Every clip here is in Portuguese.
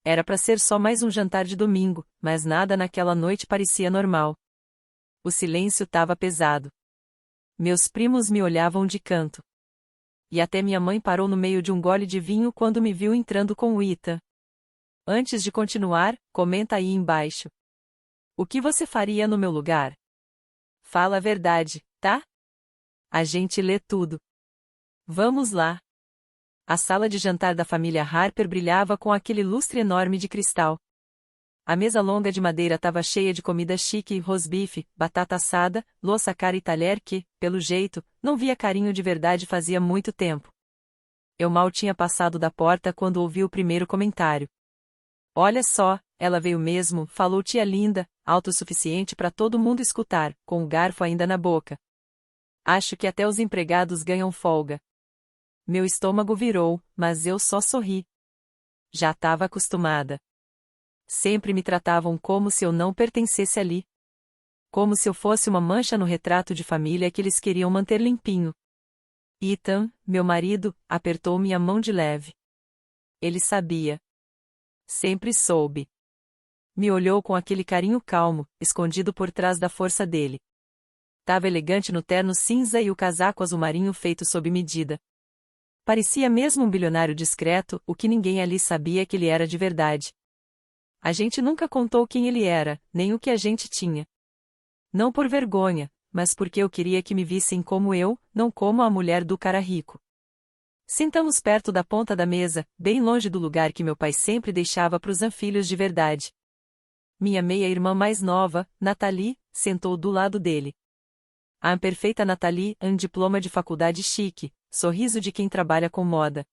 Era para ser só mais um jantar de domingo, mas nada naquela noite parecia normal. O silêncio estava pesado. Meus primos me olhavam de canto. E até minha mãe parou no meio de um gole de vinho quando me viu entrando com o Ethan. Antes de continuar, comenta aí embaixo. O que você faria no meu lugar? Fala a verdade, tá? A gente lê tudo. Vamos lá. A sala de jantar da família Harper brilhava com aquele lustre enorme de cristal. A mesa longa de madeira estava cheia de comida chique e rosbife, batata assada, louça cara e talher que, pelo jeito, não via carinho de verdade fazia muito tempo. Eu mal tinha passado da porta quando ouvi o primeiro comentário. Olha só, ela veio mesmo, falou tia linda, alto o suficiente para todo mundo escutar, com o garfo ainda na boca. Acho que até os empregados ganham folga. Meu estômago virou, mas eu só sorri. Já estava acostumada. Sempre me tratavam como se eu não pertencesse ali. Como se eu fosse uma mancha no retrato de família que eles queriam manter limpinho. Ethan, meu marido, apertou minha mão de leve. Ele sabia. Sempre soube. Me olhou com aquele carinho calmo, escondido por trás da força dele. Tava elegante no terno cinza e o casaco azul marinho feito sob medida. Parecia mesmo um bilionário discreto, o que ninguém ali sabia que ele era de verdade. A gente nunca contou quem ele era, nem o que a gente tinha. Não por vergonha, mas porque eu queria que me vissem como eu, não como a mulher do cara rico. Sentamos perto da ponta da mesa, bem longe do lugar que meu pai sempre deixava para os filhos de verdade. Minha meia-irmã mais nova, Nathalie, sentou do lado dele. A perfeita Nathalie, diploma de faculdade chique, sorriso de quem trabalha com moda.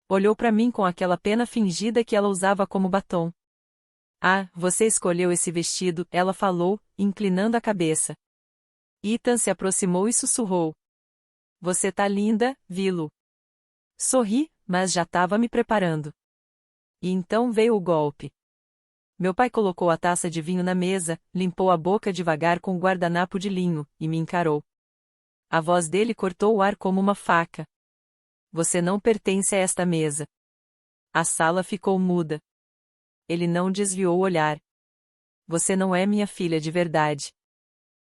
Olhou para mim com aquela pena fingida que ela usava como batom. Ah, você escolheu esse vestido, ela falou, inclinando a cabeça. Ethan se aproximou e sussurrou. Você tá linda, Vilo. Sorri, mas já estava me preparando. E então veio o golpe. Meu pai colocou a taça de vinho na mesa, limpou a boca devagar com o guardanapo de linho, e me encarou. A voz dele cortou o ar como uma faca. Você não pertence a esta mesa. A sala ficou muda. Ele não desviou o olhar. Você não é minha filha de verdade.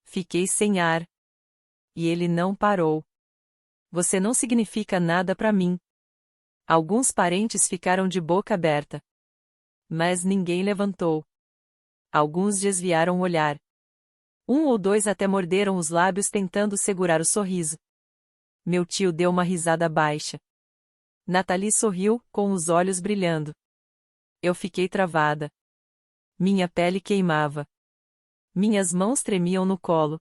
Fiquei sem ar. E ele não parou. Você não significa nada para mim. Alguns parentes ficaram de boca aberta. Mas ninguém levantou. Alguns desviaram o olhar. Um ou dois até morderam os lábios tentando segurar o sorriso. Meu tio deu uma risada baixa. Nathalie sorriu, com os olhos brilhando. Eu fiquei travada. Minha pele queimava. Minhas mãos tremiam no colo.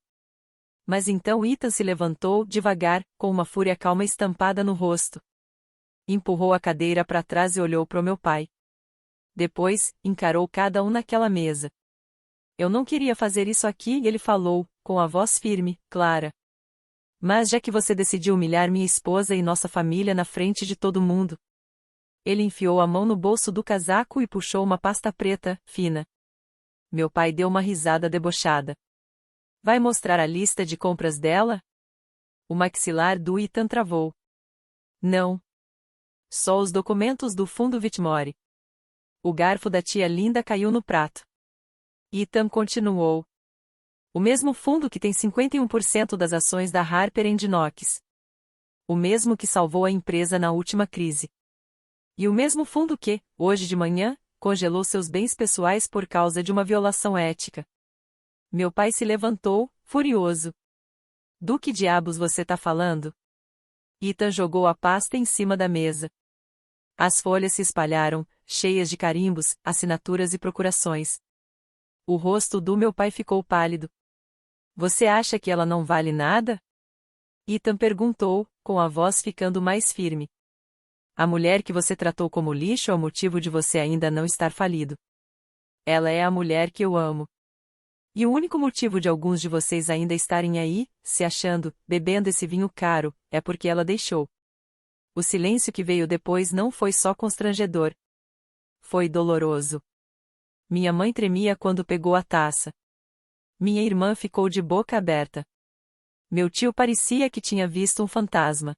Mas então Ethan se levantou, devagar, com uma fúria calma estampada no rosto. Empurrou a cadeira para trás e olhou para o meu pai. Depois, encarou cada um naquela mesa. Eu não queria fazer isso aqui e ele falou, com a voz firme, clara. Mas já que você decidiu humilhar minha esposa e nossa família na frente de todo mundo. Ele enfiou a mão no bolso do casaco e puxou uma pasta preta, fina. Meu pai deu uma risada debochada. Vai mostrar a lista de compras dela? O maxilar do Ethan travou. Não. Só os documentos do fundo Whitmore. O garfo da tia Linda caiu no prato. Ethan continuou. O mesmo fundo que tem 51% das ações da Harper Knox. O mesmo que salvou a empresa na última crise. E o mesmo fundo que, hoje de manhã, congelou seus bens pessoais por causa de uma violação ética. Meu pai se levantou, furioso. Do que diabos você tá falando? Ethan jogou a pasta em cima da mesa. As folhas se espalharam, cheias de carimbos, assinaturas e procurações. O rosto do meu pai ficou pálido. Você acha que ela não vale nada? Ethan perguntou, com a voz ficando mais firme. A mulher que você tratou como lixo é o motivo de você ainda não estar falido. Ela é a mulher que eu amo. E o único motivo de alguns de vocês ainda estarem aí, se achando, bebendo esse vinho caro, é porque ela deixou. O silêncio que veio depois não foi só constrangedor. Foi doloroso. Minha mãe tremia quando pegou a taça. Minha irmã ficou de boca aberta. Meu tio parecia que tinha visto um fantasma.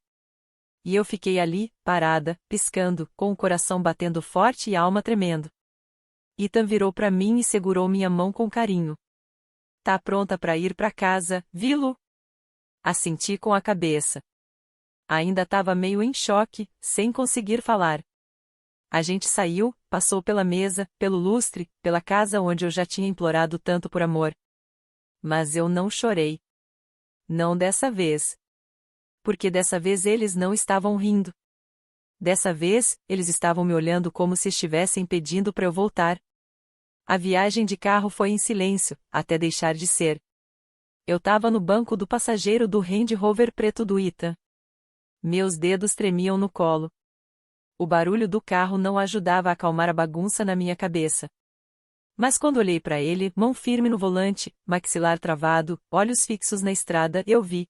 E eu fiquei ali, parada, piscando, com o coração batendo forte e a alma tremendo. Ethan virou para mim e segurou minha mão com carinho. Tá pronta para ir para casa, Vilo? Assenti com a cabeça. Ainda estava meio em choque, sem conseguir falar. A gente saiu, passou pela mesa, pelo lustre, pela casa onde eu já tinha implorado tanto por amor. Mas eu não chorei. Não dessa vez. Porque dessa vez eles não estavam rindo. Dessa vez, eles estavam me olhando como se estivessem pedindo para eu voltar. A viagem de carro foi em silêncio, até deixar de ser. Eu estava no banco do passageiro do Range Rover preto do Ethan. Meus dedos tremiam no colo. O barulho do carro não ajudava a acalmar a bagunça na minha cabeça. Mas quando olhei para ele, mão firme no volante, maxilar travado, olhos fixos na estrada, eu vi.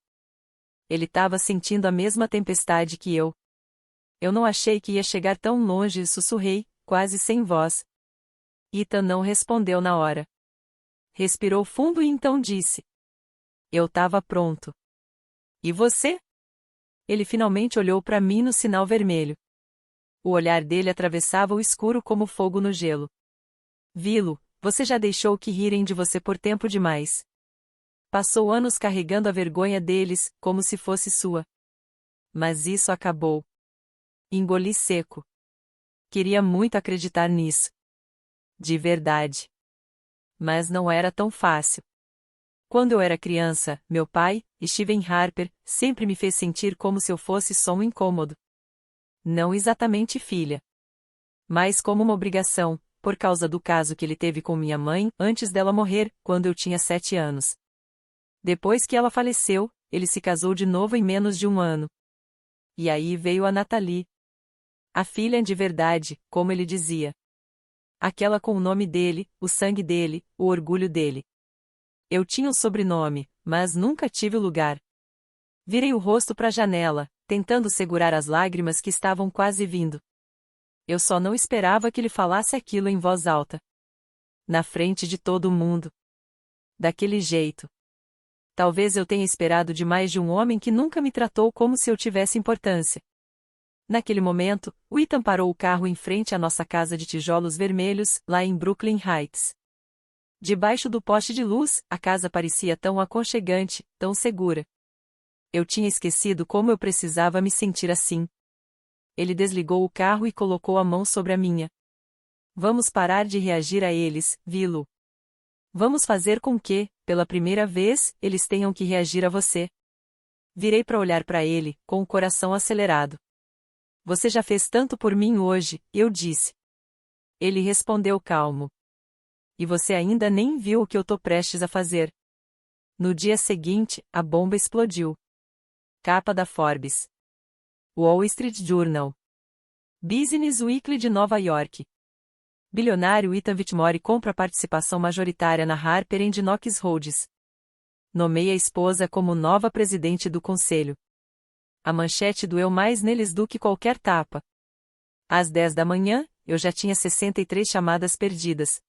Ele estava sentindo a mesma tempestade que eu. Eu não achei que ia chegar tão longe e sussurrei, quase sem voz. Ethan não respondeu na hora. Respirou fundo e então disse: eu estava pronto. E você? Ele finalmente olhou para mim no sinal vermelho. O olhar dele atravessava o escuro como fogo no gelo. Vilo, você já deixou que rirem de você por tempo demais. Passou anos carregando a vergonha deles, como se fosse sua. Mas isso acabou. Engoli seco. Queria muito acreditar nisso. De verdade. Mas não era tão fácil. Quando eu era criança, meu pai, Stephen Harper, sempre me fez sentir como se eu fosse só um incômodo. Não exatamente filha. Mas como uma obrigação, por causa do caso que ele teve com minha mãe antes dela morrer, quando eu tinha 7 anos. Depois que ela faleceu, ele se casou de novo em menos de um ano. E aí veio a Nathalie. A filha de verdade, como ele dizia. Aquela com o nome dele, o sangue dele, o orgulho dele. Eu tinha o sobrenome, mas nunca tive o lugar. Virei o rosto para a janela, tentando segurar as lágrimas que estavam quase vindo. Eu só não esperava que ele falasse aquilo em voz alta. Na frente de todo mundo. Daquele jeito. Talvez eu tenha esperado demais de um homem que nunca me tratou como se eu tivesse importância. Naquele momento, o Ethan parou o carro em frente à nossa casa de tijolos vermelhos, lá em Brooklyn Heights. Debaixo do poste de luz, a casa parecia tão aconchegante, tão segura. Eu tinha esquecido como eu precisava me sentir assim. Ele desligou o carro e colocou a mão sobre a minha. Vamos parar de reagir a eles, Vilo. Vamos fazer com que, pela primeira vez, eles tenham que reagir a você. Virei para olhar para ele, com o coração acelerado. Você já fez tanto por mim hoje, eu disse. Ele respondeu calmo. E você ainda nem viu o que eu tô prestes a fazer. No dia seguinte, a bomba explodiu. Capa da Forbes. Wall Street Journal. Business Weekly de Nova York. Bilionário Ethan Whitmore compra participação majoritária na Harper Knox Holdings. Nomeia a esposa como nova presidente do conselho. A manchete doeu mais neles do que qualquer tapa. Às 10 da manhã, eu já tinha 63 chamadas perdidas.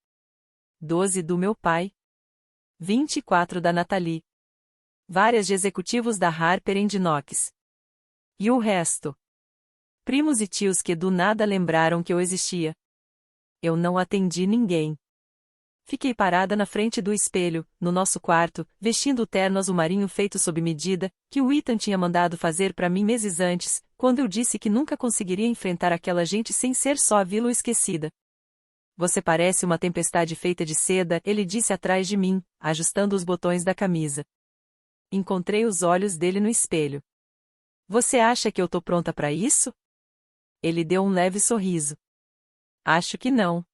12 do meu pai. 24 da Nathalie. Várias de executivos da Harper Knox. E o resto? Primos e tios que do nada lembraram que eu existia. Eu não atendi ninguém. Fiquei parada na frente do espelho, no nosso quarto, vestindo o terno azul marinho feito sob medida, que o Ethan tinha mandado fazer para mim meses antes, quando eu disse que nunca conseguiria enfrentar aquela gente sem ser só a vila esquecida. Você parece uma tempestade feita de seda, ele disse atrás de mim, ajustando os botões da camisa. Encontrei os olhos dele no espelho. Você acha que eu tô pronta para isso? Ele deu um leve sorriso. Acho que não.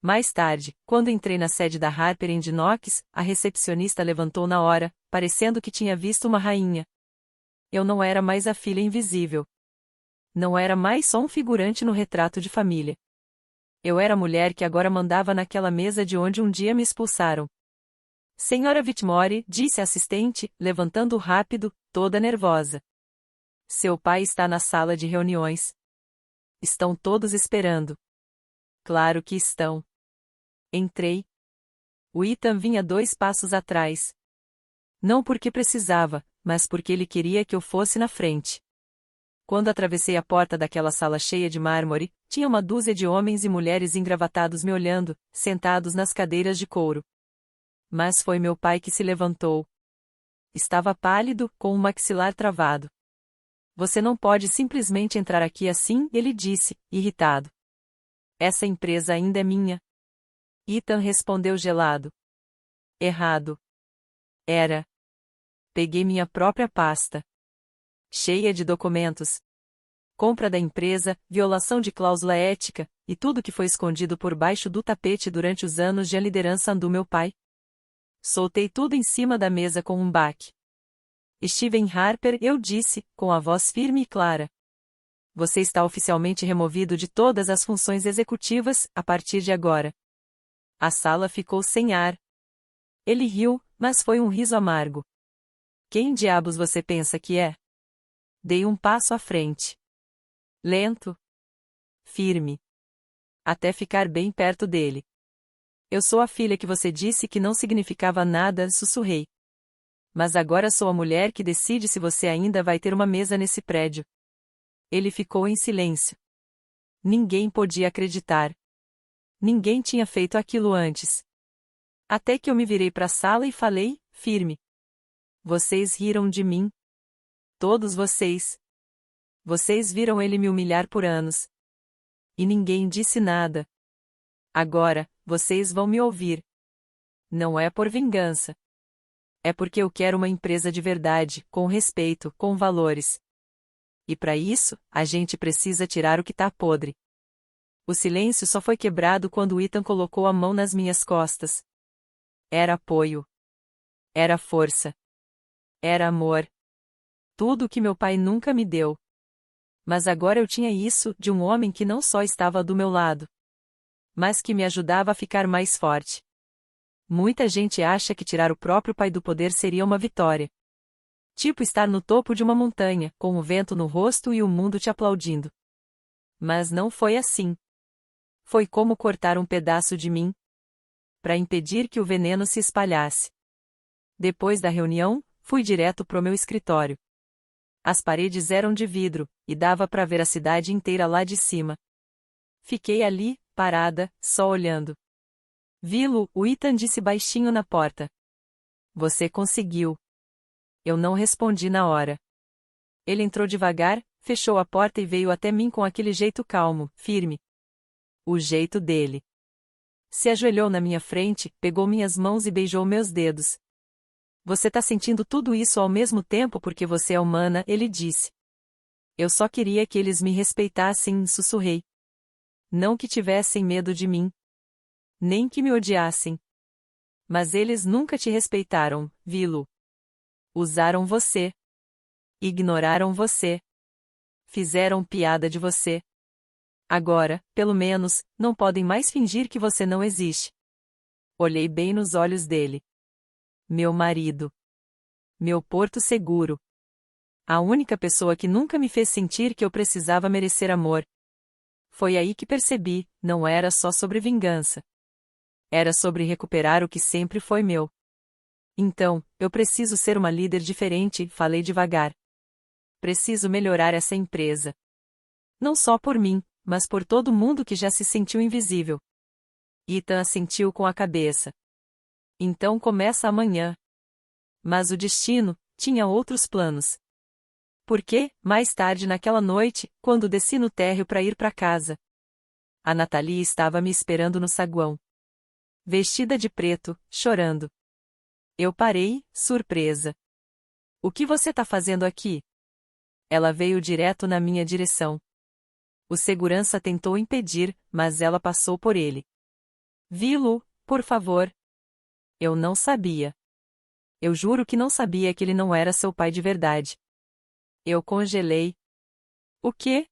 Mais tarde, quando entrei na sede da Harper Knox, a recepcionista levantou na hora, parecendo que tinha visto uma rainha. Eu não era mais a filha invisível. Não era mais só um figurante no retrato de família. Eu era a mulher que agora mandava naquela mesa de onde um dia me expulsaram. Senhora Whitmore, disse a assistente, levantando rápido, toda nervosa. Seu pai está na sala de reuniões. Estão todos esperando. Claro que estão. Entrei. O Ethan vinha 2 passos atrás. Não porque precisava, mas porque ele queria que eu fosse na frente. Quando atravessei a porta daquela sala cheia de mármore, tinha uma dúzia de homens e mulheres engravatados me olhando, sentados nas cadeiras de couro. Mas foi meu pai que se levantou. Estava pálido, com o maxilar travado. Você não pode simplesmente entrar aqui assim, ele disse, irritado. Essa empresa ainda é minha. Ethan respondeu gelado. Errado. Era. Peguei minha própria pasta. Cheia de documentos. Compra da empresa, violação de cláusula ética, e tudo que foi escondido por baixo do tapete durante os anos de liderança do meu pai. Soltei tudo em cima da mesa com um baque. Stephen Harper, eu disse, com a voz firme e clara. Você está oficialmente removido de todas as funções executivas, a partir de agora. A sala ficou sem ar. Ele riu, mas foi um riso amargo. Quem diabos você pensa que é? Dei um passo à frente. Lento. Firme. Até ficar bem perto dele. Eu sou a filha que você disse que não significava nada, sussurrei. Mas agora sou a mulher que decide se você ainda vai ter uma mesa nesse prédio. Ele ficou em silêncio. Ninguém podia acreditar. Ninguém tinha feito aquilo antes. Até que eu me virei para a sala e falei, firme. Vocês riram de mim. Todos vocês. Vocês viram ele me humilhar por anos. E ninguém disse nada. Agora, vocês vão me ouvir. Não é por vingança. É porque eu quero uma empresa de verdade, com respeito, com valores. E para isso, a gente precisa tirar o que tá podre. O silêncio só foi quebrado quando Ethan colocou a mão nas minhas costas. Era apoio. Era força. Era amor. Tudo o que meu pai nunca me deu. Mas agora eu tinha isso, de um homem que não só estava do meu lado, mas que me ajudava a ficar mais forte. Muita gente acha que tirar o próprio pai do poder seria uma vitória. Tipo estar no topo de uma montanha, com o vento no rosto e o mundo te aplaudindo. Mas não foi assim. Foi como cortar um pedaço de mim, para impedir que o veneno se espalhasse. Depois da reunião, fui direto pro meu escritório. As paredes eram de vidro, e dava para ver a cidade inteira lá de cima. Fiquei ali, parada, só olhando. Vi-lo, o Ethan disse baixinho na porta. Você conseguiu. Eu não respondi na hora. Ele entrou devagar, fechou a porta e veio até mim com aquele jeito calmo, firme. O jeito dele. Se ajoelhou na minha frente, pegou minhas mãos e beijou meus dedos. Você tá sentindo tudo isso ao mesmo tempo porque você é humana, ele disse. Eu só queria que eles me respeitassem, sussurrei. Não que tivessem medo de mim. Nem que me odiassem. Mas eles nunca te respeitaram, vi-lo. Usaram você. Ignoraram você. Fizeram piada de você. Agora, pelo menos, não podem mais fingir que você não existe. Olhei bem nos olhos dele. Meu marido. Meu porto seguro. A única pessoa que nunca me fez sentir que eu precisava merecer amor. Foi aí que percebi, não era só sobre vingança. Era sobre recuperar o que sempre foi meu. Então, eu preciso ser uma líder diferente, falei devagar. Preciso melhorar essa empresa. Não só por mim, mas por todo mundo que já se sentiu invisível. Ethan assentiu com a cabeça. Então começa amanhã. Mas o destino tinha outros planos. Porque, mais tarde naquela noite, quando desci no térreo para ir para casa, a Nathalie estava me esperando no saguão. Vestida de preto, chorando. Eu parei, surpresa. O que você tá fazendo aqui? Ela veio direto na minha direção. O segurança tentou impedir, mas ela passou por ele. Vi-lo, por favor. Eu não sabia. Eu juro que não sabia que ele não era seu pai de verdade. Eu congelei. O quê?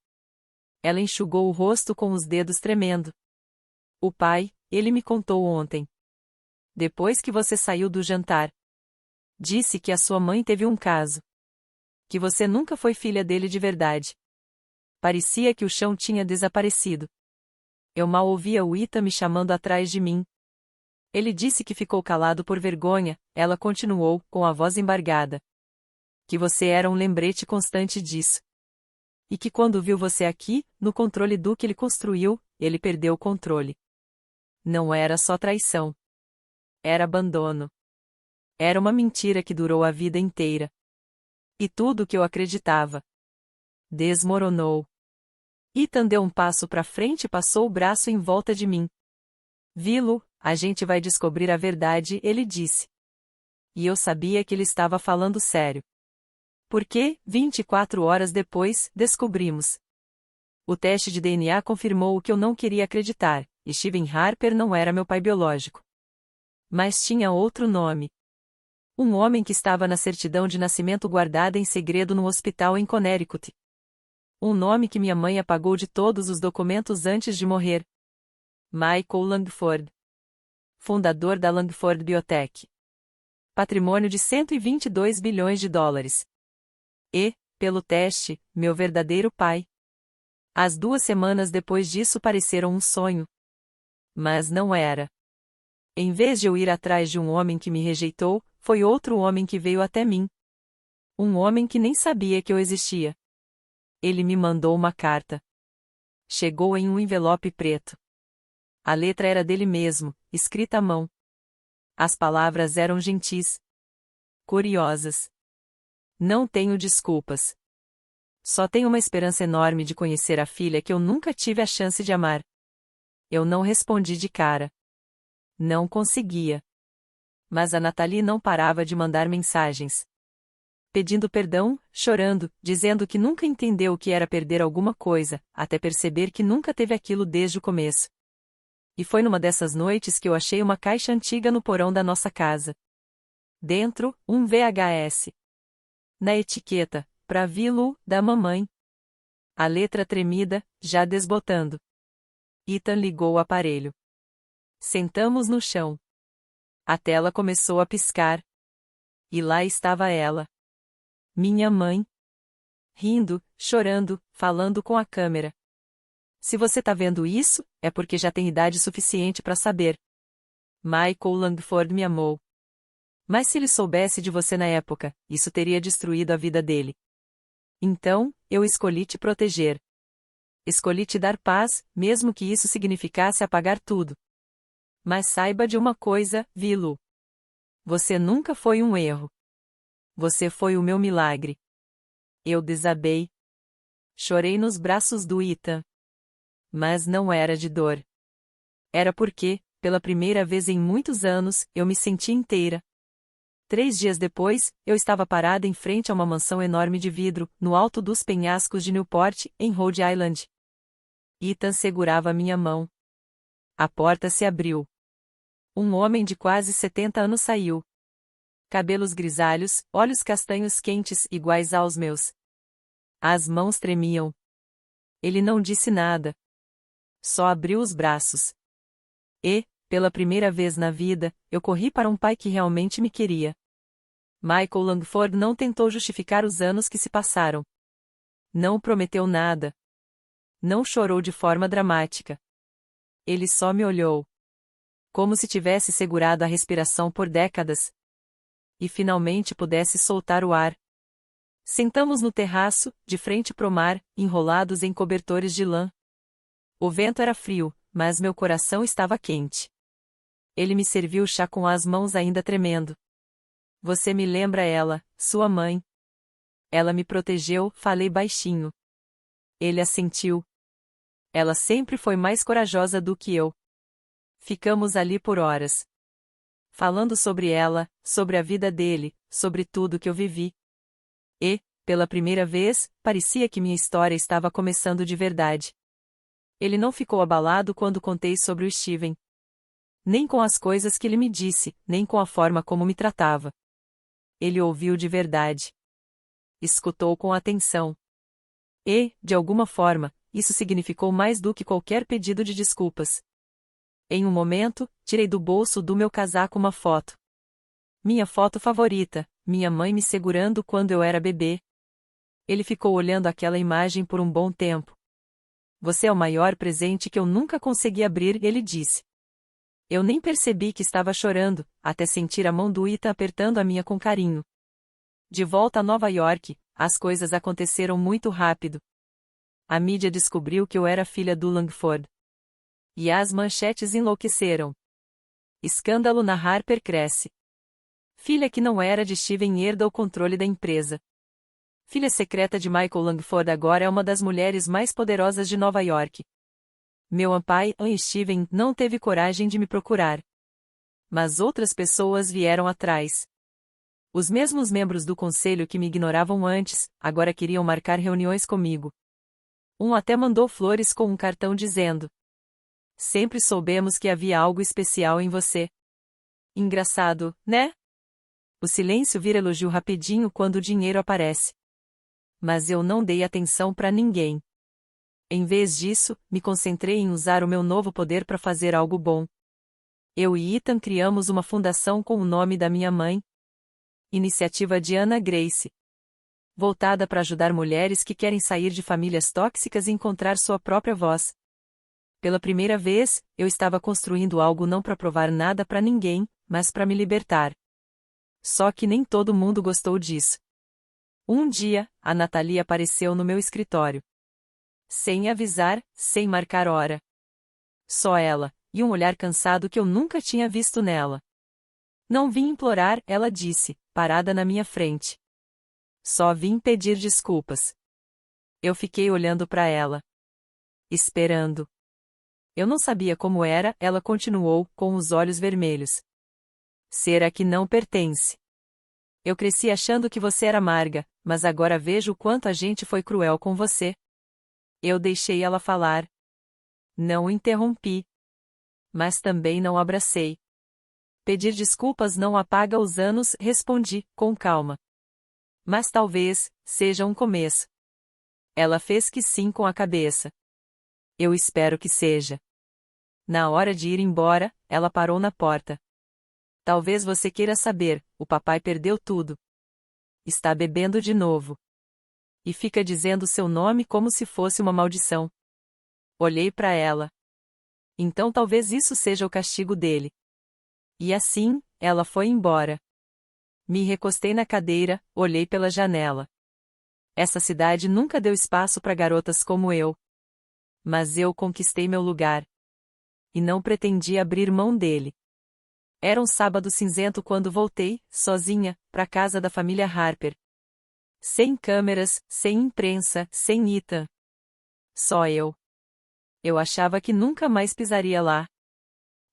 Ela enxugou o rosto com os dedos tremendo. O pai, ele me contou ontem. Depois que você saiu do jantar. Disse que a sua mãe teve um caso. Que você nunca foi filha dele de verdade. Parecia que o chão tinha desaparecido. Eu mal ouvia o Ethan me chamando atrás de mim. Ele disse que ficou calado por vergonha, ela continuou, com a voz embargada. Que você era um lembrete constante disso. E que quando viu você aqui, no controle do que ele construiu, ele perdeu o controle. Não era só traição. Era abandono. Era uma mentira que durou a vida inteira. E tudo o que eu acreditava desmoronou. Ethan deu um passo para frente e passou o braço em volta de mim. Vi-lo, a gente vai descobrir a verdade, ele disse. E eu sabia que ele estava falando sério. Porque, 24 horas depois, descobrimos. O teste de DNA confirmou o que eu não queria acreditar: Stephen Harper não era meu pai biológico. Mas tinha outro nome. Um homem que estava na certidão de nascimento guardada em segredo no hospital em Connecticut. Um nome que minha mãe apagou de todos os documentos antes de morrer. Michael Langford. Fundador da Langford Biotech. Patrimônio de 122 bilhões de dólares. E, pelo teste, meu verdadeiro pai. As 2 semanas depois disso pareceram um sonho. Mas não era. Em vez de eu ir atrás de um homem que me rejeitou, foi outro homem que veio até mim. Um homem que nem sabia que eu existia. Ele me mandou uma carta. Chegou em um envelope preto. A letra era dele mesmo, escrita à mão. As palavras eram gentis. Curiosas. Não tenho desculpas. Só tenho uma esperança enorme de conhecer a filha que eu nunca tive a chance de amar. Eu não respondi de cara. Não conseguia. Mas a Natalie não parava de mandar mensagens. Pedindo perdão, chorando, dizendo que nunca entendeu o que era perder alguma coisa, até perceber que nunca teve aquilo desde o começo. E foi numa dessas noites que eu achei uma caixa antiga no porão da nossa casa. Dentro, um VHS. Na etiqueta, pra Vilu, da mamãe. A letra tremida, já desbotando. Ethan ligou o aparelho. Sentamos no chão. A tela começou a piscar. E lá estava ela. Minha mãe. Rindo, chorando, falando com a câmera. Se você tá vendo isso, é porque já tem idade suficiente para saber. Michael Langford me amou. Mas se ele soubesse de você na época, isso teria destruído a vida dele. Então, eu escolhi te proteger. Escolhi te dar paz, mesmo que isso significasse apagar tudo. Mas saiba de uma coisa, Vilu. Você nunca foi um erro. Você foi o meu milagre. Eu desabei. Chorei nos braços do Ethan. Mas não era de dor. Era porque, pela primeira vez em muitos anos, eu me senti inteira. 3 dias depois, eu estava parada em frente a uma mansão enorme de vidro, no alto dos penhascos de Newport, em Rhode Island. Ethan segurava minha mão. A porta se abriu. Um homem de quase 70 anos saiu. Cabelos grisalhos, olhos castanhos quentes iguais aos meus. As mãos tremiam. Ele não disse nada. Só abriu os braços. E, pela primeira vez na vida, eu corri para um pai que realmente me queria. Michael Langford não tentou justificar os anos que se passaram. Não prometeu nada. Não chorou de forma dramática. Ele só me olhou. Como se tivesse segurado a respiração por décadas. E finalmente pudesse soltar o ar. Sentamos no terraço, de frente pro mar, enrolados em cobertores de lã. O vento era frio, mas meu coração estava quente. Ele me serviu chá com as mãos ainda tremendo. Você me lembra ela, sua mãe. Ela me protegeu, falei baixinho. Ele assentiu. Ela sempre foi mais corajosa do que eu. Ficamos ali por horas. Falando sobre ela, sobre a vida dele, sobre tudo que eu vivi. E, pela primeira vez, parecia que minha história estava começando de verdade. Ele não ficou abalado quando contei sobre o Steven. Nem com as coisas que ele me disse, nem com a forma como me tratava. Ele ouviu de verdade. Escutou com atenção. E, de alguma forma, isso significou mais do que qualquer pedido de desculpas. Em um momento, tirei do bolso do meu casaco uma foto. Minha foto favorita, minha mãe me segurando quando eu era bebê. Ele ficou olhando aquela imagem por um bom tempo. Você é o maior presente que eu nunca consegui abrir, ele disse. Eu nem percebi que estava chorando, até sentir a mão do Ethan apertando a minha com carinho. De volta a Nova York, as coisas aconteceram muito rápido. A mídia descobriu que eu era filha do Langford. E as manchetes enlouqueceram. Escândalo na Harper cresce. Filha que não era de Steven herda o controle da empresa. Filha secreta de Michael Langford agora é uma das mulheres mais poderosas de Nova York. Meu pai, Steven, não teve coragem de me procurar. Mas outras pessoas vieram atrás. Os mesmos membros do conselho que me ignoravam antes, agora queriam marcar reuniões comigo. Um até mandou flores com um cartão dizendo: "Sempre soubemos que havia algo especial em você." Engraçado, né? O silêncio vira elogio rapidinho quando o dinheiro aparece. Mas eu não dei atenção para ninguém. Em vez disso, me concentrei em usar o meu novo poder para fazer algo bom. Eu e Ethan criamos uma fundação com o nome da minha mãe. Iniciativa Diana Grace. Voltada para ajudar mulheres que querem sair de famílias tóxicas e encontrar sua própria voz. Pela primeira vez, eu estava construindo algo não para provar nada para ninguém, mas para me libertar. Só que nem todo mundo gostou disso. Um dia, a Natalie apareceu no meu escritório. Sem avisar, sem marcar hora. Só ela, e um olhar cansado que eu nunca tinha visto nela. "Não vim implorar", ela disse, parada na minha frente. "Só vim pedir desculpas." Eu fiquei olhando para ela. Esperando. Eu não sabia como era, ela continuou, com os olhos vermelhos. "Ser a que não pertence. Eu cresci achando que você era amarga, mas agora vejo o quanto a gente foi cruel com você." Eu deixei ela falar. Não interrompi. Mas também não abracei. "Pedir desculpas não apaga os anos", respondi, com calma. "Mas talvez seja um começo." Ela fez que sim com a cabeça. "Eu espero que seja." Na hora de ir embora, ela parou na porta. "Talvez você queira saber, o papai perdeu tudo. Está bebendo de novo. E fica dizendo seu nome como se fosse uma maldição." Olhei para ela. "Então talvez isso seja o castigo dele." E assim, ela foi embora. Me recostei na cadeira, olhei pela janela. Essa cidade nunca deu espaço para garotas como eu. Mas eu conquistei meu lugar. E não pretendi abrir mão dele. Era um sábado cinzento quando voltei, sozinha, para casa da família Harper. Sem câmeras, sem imprensa, sem Ethan. Só eu. Eu achava que nunca mais pisaria lá.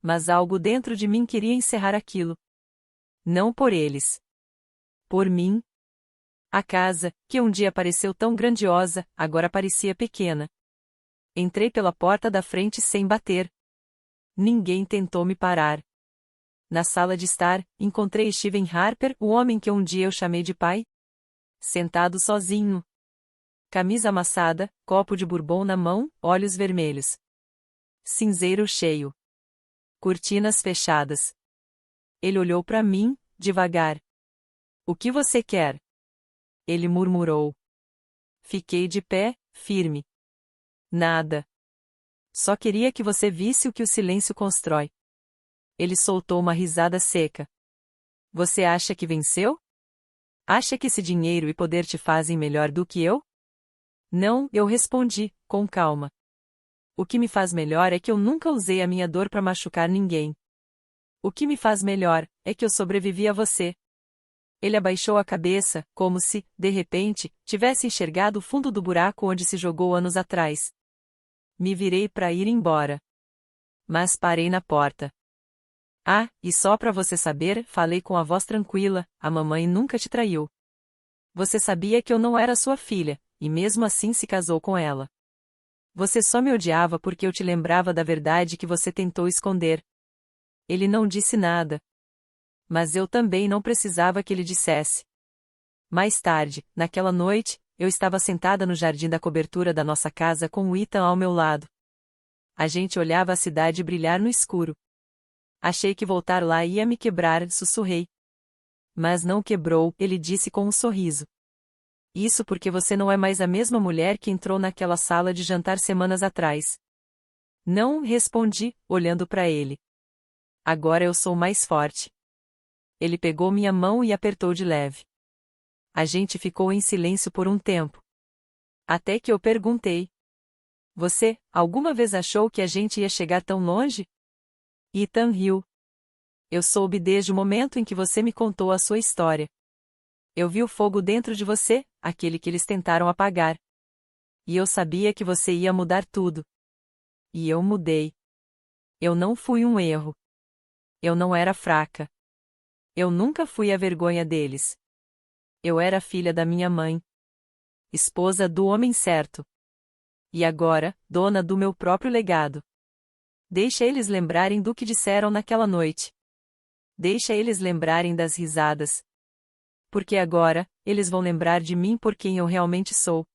Mas algo dentro de mim queria encerrar aquilo. Não por eles. Por mim. A casa, que um dia pareceu tão grandiosa, agora parecia pequena. Entrei pela porta da frente sem bater. Ninguém tentou me parar. Na sala de estar, encontrei Steven Harper, o homem que um dia eu chamei de pai. Sentado sozinho. Camisa amassada, copo de bourbon na mão, olhos vermelhos. Cinzeiro cheio. Cortinas fechadas. Ele olhou para mim, devagar. "O que você quer?" Ele murmurou. Fiquei de pé, firme. "Nada. Só queria que você visse o que o silêncio constrói." Ele soltou uma risada seca. "Você acha que venceu? Acha que esse dinheiro e poder te fazem melhor do que eu?" "Não", eu respondi, com calma. "O que me faz melhor é que eu nunca usei a minha dor para machucar ninguém. O que me faz melhor é que eu sobrevivi a você." Ele abaixou a cabeça, como se, de repente, tivesse enxergado o fundo do buraco onde se jogou anos atrás. Me virei para ir embora. Mas parei na porta. "Ah, e só para você saber", falei com a voz tranquila, "a mamãe nunca te traiu. Você sabia que eu não era sua filha, e mesmo assim se casou com ela. Você só me odiava porque eu te lembrava da verdade que você tentou esconder." Ele não disse nada. Mas eu também não precisava que ele dissesse. Mais tarde, naquela noite, eu estava sentada no jardim da cobertura da nossa casa com o Ethan ao meu lado. A gente olhava a cidade brilhar no escuro. Achei que voltar lá ia me quebrar, sussurrei. "Mas não quebrou", ele disse com um sorriso. "Isso porque você não é mais a mesma mulher que entrou naquela sala de jantar semanas atrás." "Não", respondi, olhando para ele. "Agora eu sou mais forte." Ele pegou minha mão e apertou de leve. A gente ficou em silêncio por um tempo. Até que eu perguntei: Você, alguma vez achou que a gente ia chegar tão longe? Ethan riu. Eu soube desde o momento em que você me contou a sua história. Eu vi o fogo dentro de você, aquele que eles tentaram apagar. E eu sabia que você ia mudar tudo. E eu mudei. Eu não fui um erro. Eu não era fraca. Eu nunca fui a vergonha deles. Eu era filha da minha mãe. Esposa do homem certo. E agora, dona do meu próprio legado. Deixa eles lembrarem do que disseram naquela noite. Deixa eles lembrarem das risadas. Porque agora, eles vão lembrar de mim por quem eu realmente sou.